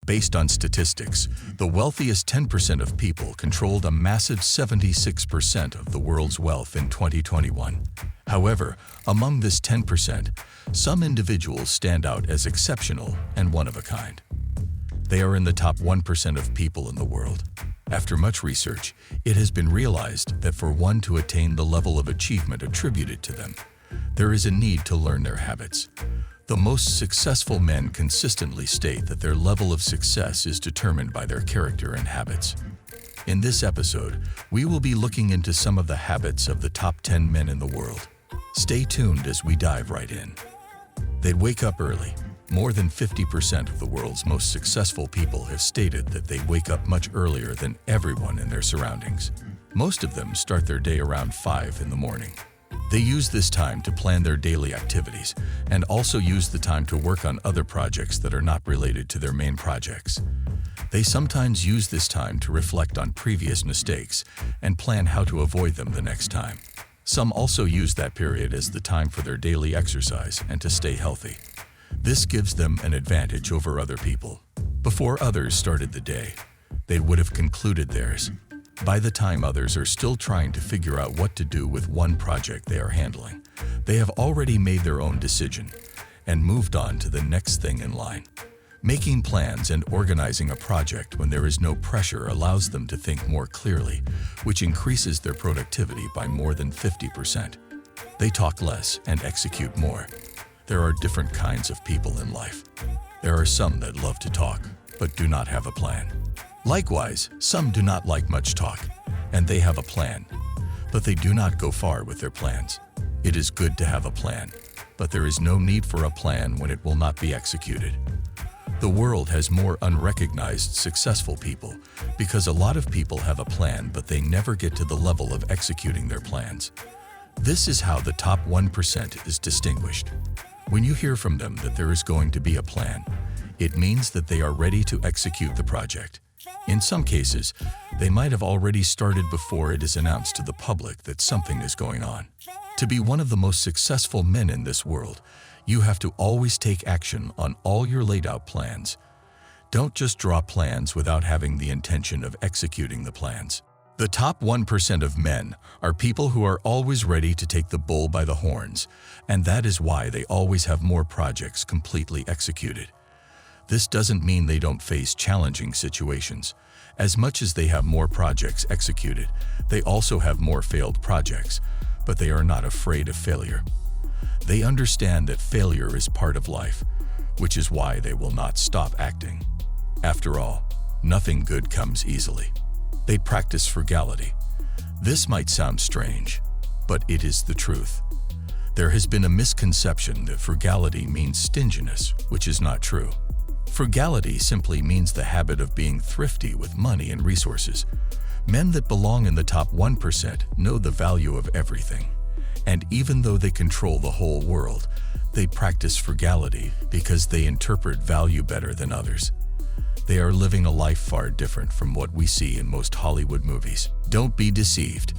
Based on statistics, the wealthiest 10% of people controlled a massive 76% of the world's wealth in 2021. However, among this 10%, some individuals stand out as exceptional and one of a kind. They are in the top 1% of people in the world. After much research, it has been realized that for one to attain the level of achievement attributed to them, there is a need to learn their habits. The most successful men consistently state that their level of success is determined by their character and habits. In this episode, we will be looking into some of the habits of the top 10 men in the world. Stay tuned as we dive right in. They wake up early. More than 50% of the world's most successful people have stated that they wake up much earlier than everyone in their surroundings. Most of them start their day around 5 in the morning. They use this time to plan their daily activities and also use the time to work on other projects that are not related to their main projects. They sometimes use this time to reflect on previous mistakes and plan how to avoid them the next time. Some also use that period as the time for their daily exercise and to stay healthy. This gives them an advantage over other people. Before others started the day, they would have concluded theirs. By the time others are still trying to figure out what to do with one project they are handling, they have already made their own decision and moved on to the next thing in line. Making plans and organizing a project when there is no pressure allows them to think more clearly, which increases their productivity by more than 50%. They talk less and execute more. There are different kinds of people in life. There are some that love to talk, but do not have a plan. Likewise, some do not like much talk, and they have a plan, but they do not go far with their plans. It is good to have a plan, but there is no need for a plan when it will not be executed. The world has more unrecognized successful people because a lot of people have a plan, but they never get to the level of executing their plans. This is how the top 1% is distinguished. When you hear from them that there is going to be a plan, it means that they are ready to execute the project. In some cases, they might have already started before it is announced to the public that something is going on. To be one of the most successful men in this world, you have to always take action on all your laid out plans. Don't just draw plans without having the intention of executing the plans. The top 1% of men are people who are always ready to take the bull by the horns, and that is why they always have more projects completely executed. This doesn't mean they don't face challenging situations. As much as they have more projects executed, they also have more failed projects, but they are not afraid of failure. They understand that failure is part of life, which is why they will not stop acting. After all, nothing good comes easily. They practice frugality. This might sound strange, but it is the truth. There has been a misconception that frugality means stinginess, which is not true. Frugality simply means the habit of being thrifty with money and resources. Men that belong in the top 1% know the value of everything. And even though they control the whole world, they practice frugality because they interpret value better than others. They are living a life far different from what we see in most Hollywood movies. Don't be deceived.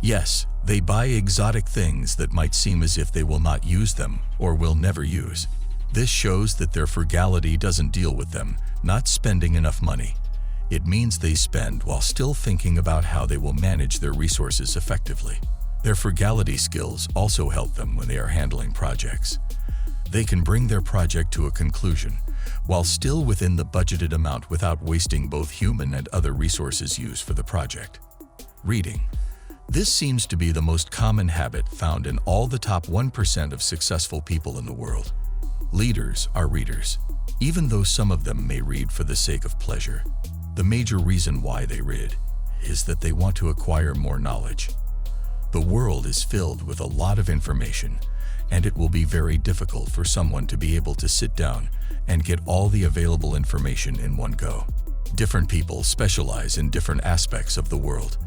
Yes, they buy exotic things that might seem as if they will not use them or will never use. This shows that their frugality doesn't deal with them not spending enough money. It means they spend while still thinking about how they will manage their resources effectively. Their frugality skills also help them when they are handling projects. They can bring their project to a conclusion while still within the budgeted amount without wasting both human and other resources used for the project. Reading. This seems to be the most common habit found in all the top 1% of successful people in the world. Leaders are readers, even though some of them may read for the sake of pleasure. The major reason why they read is that they want to acquire more knowledge. The world is filled with a lot of information, and it will be very difficult for someone to be able to sit down and get all the available information in one go. Different people specialize in different aspects of the world,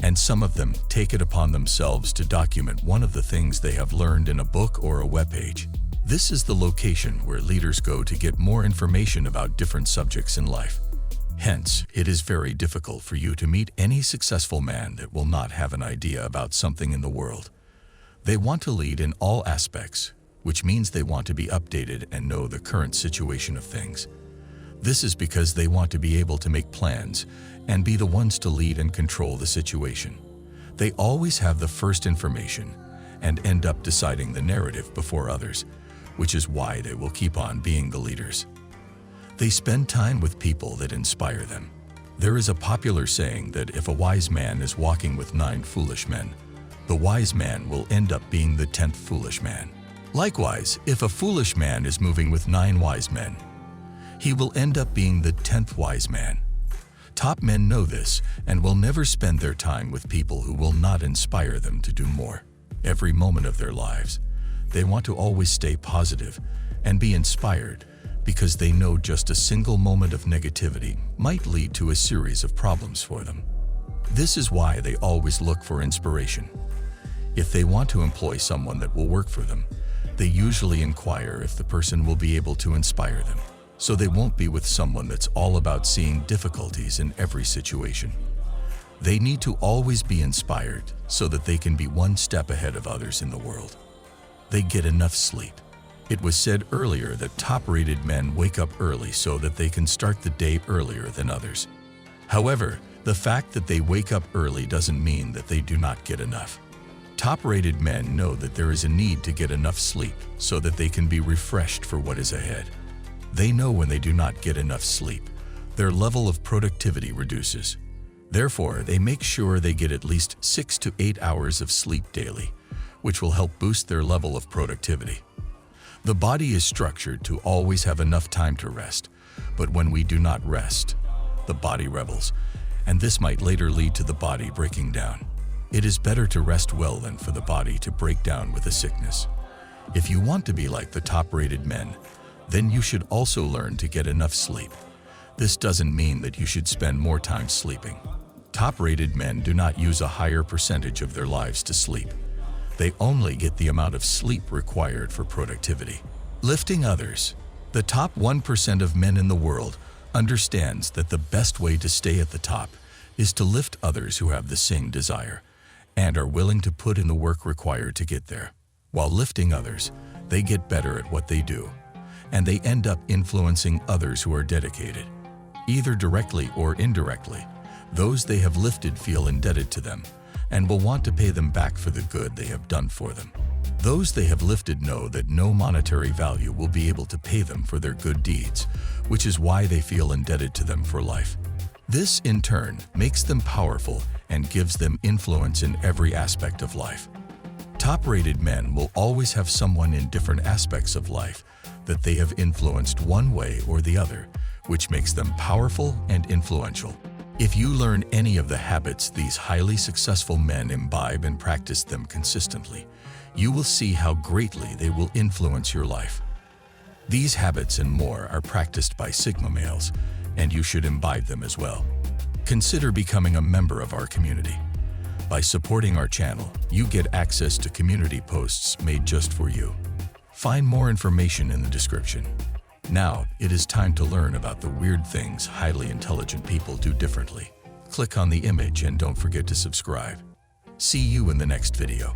and some of them take it upon themselves to document one of the things they have learned in a book or a webpage. This is the location where leaders go to get more information about different subjects in life. Hence, it is very difficult for you to meet any successful man that will not have an idea about something in the world. They want to lead in all aspects, which means they want to be updated and know the current situation of things. This is because they want to be able to make plans and be the ones to lead and control the situation. They always have the first information and end up deciding the narrative before others, which is why they will keep on being the leaders. They spend time with people that inspire them. There is a popular saying that if a wise man is walking with 9 foolish men, the wise man will end up being the 10th foolish man. Likewise, if a foolish man is moving with 9 wise men, he will end up being the 10th wise man. Top men know this and will never spend their time with people who will not inspire them to do more. Every moment of their lives, they want to always stay positive and be inspired because they know just a single moment of negativity might lead to a series of problems for them. This is why they always look for inspiration. If they want to employ someone that will work for them, they usually inquire if the person will be able to inspire them, so they won't be with someone that's all about seeing difficulties in every situation. They need to always be inspired so that they can be one step ahead of others in the world. They get enough sleep. It was said earlier that top-rated men wake up early so that they can start the day earlier than others. However, the fact that they wake up early doesn't mean that they do not get enough. Top-rated men know that there is a need to get enough sleep so that they can be refreshed for what is ahead. They know when they do not get enough sleep, their level of productivity reduces. Therefore, they make sure they get at least 6 to 8 hours of sleep daily, which will help boost their level of productivity. The body is structured to always have enough time to rest, but when we do not rest, the body rebels, and this might later lead to the body breaking down. It is better to rest well than for the body to break down with a sickness. If you want to be like the top-rated men, then you should also learn to get enough sleep. This doesn't mean that you should spend more time sleeping. Top-rated men do not use a higher percentage of their lives to sleep. They only get the amount of sleep required for productivity. Lifting others. The top 1% of men in the world understands that the best way to stay at the top is to lift others who have the same desire and are willing to put in the work required to get there. While lifting others, they get better at what they do, and they end up influencing others who are dedicated. Either directly or indirectly, those they have lifted feel indebted to them and will want to pay them back for the good they have done for them. Those they have lifted know that no monetary value will be able to pay them for their good deeds, which is why they feel indebted to them for life. This, in turn, makes them powerful and gives them influence in every aspect of life. Top-rated men will always have someone in different aspects of life that they have influenced one way or the other, which makes them powerful and influential. If you learn any of the habits these highly successful men imbibe and practice them consistently, you will see how greatly they will influence your life. These habits and more are practiced by Sigma males, and you should imbibe them as well. Consider becoming a member of our community. By supporting our channel, you get access to community posts made just for you. Find more information in the description. Now, it is time to learn about the weird things highly intelligent people do differently. Click on the image and don't forget to subscribe. See you in the next video.